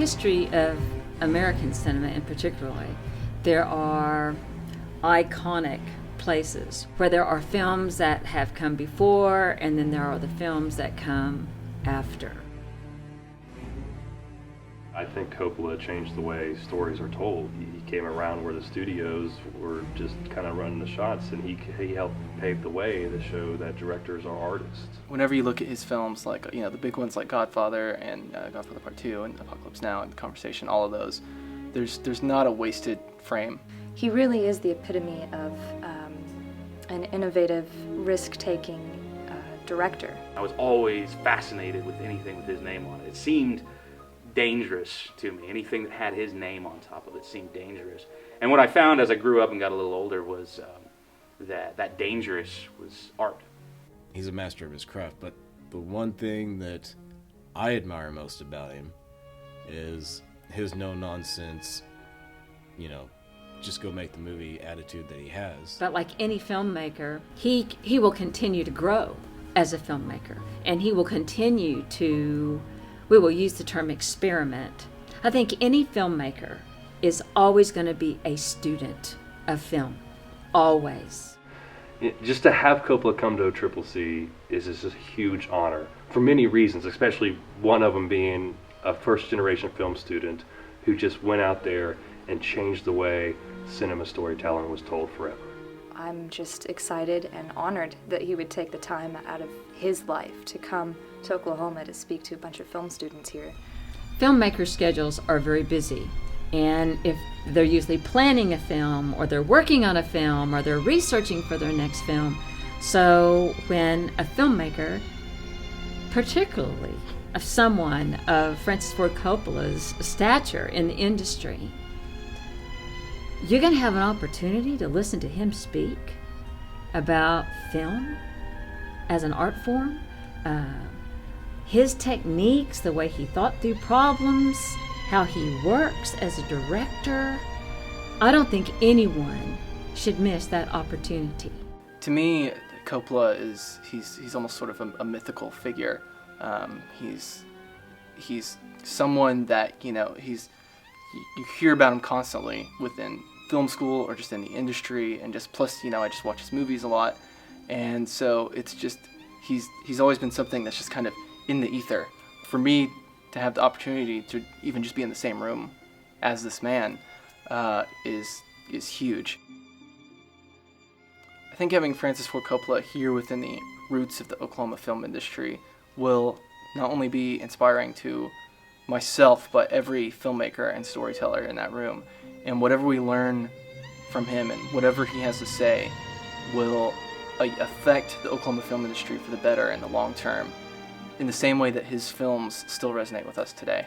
history of American cinema in particular, there are iconic places where there are films that have come before, and then there are the films that come after. I think Coppola changed the way stories are told. He came around where the studios were just kind of running the shots, and he helped pave the way to show that directors are artists. Whenever you look at his films, like the big ones like Godfather and Godfather Part 2 and Apocalypse Now and The Conversation, all of those, there's not a wasted frame. He really is the epitome of an innovative, risk-taking director. I was always fascinated with anything with his name on it. It seemed dangerous to me. Anything that had his name on top of it seemed dangerous. And what I found as I grew up and got a little older was that dangerous was art. He's a master of his craft, but the one thing that I admire most about him is his no-nonsense, just go make the movie attitude that he has. But like any filmmaker, he will continue to grow as a filmmaker, and he will continue to, we will use the term experiment. I think any filmmaker is always going to be a student of film, always. Just to have Coppola come to OCCC is just a huge honor for many reasons, especially one of them being a first-generation film student who just went out there and changed the way cinema storytelling was told forever. I'm just excited and honored that he would take the time out of his life to come to Oklahoma to speak to a bunch of film students here. Filmmakers' schedules are very busy, and if they're usually planning a film, or they're working on a film, or they're researching for their next film. So when a filmmaker, particularly of someone of Francis Ford Coppola's stature in the industry, you're going to have an opportunity to listen to him speak about film as an art form, his techniques, the way he thought through problems, how he works as a director. I don't think anyone should miss that opportunity. To me, Coppola he's almost sort of a mythical figure. He's someone that you hear about him constantly within film school or just in the industry, and just plus I just watch his movies a lot, and so it's just he's always been something that's just kind of in the ether. For me to have the opportunity to even just be in the same room as this man is huge. I think having Francis Ford Coppola here within the roots of the Oklahoma film industry will not only be inspiring to myself, but every filmmaker and storyteller in that room. And whatever we learn from him and whatever he has to say will affect the Oklahoma film industry for the better in the long term, in the same way that his films still resonate with us today.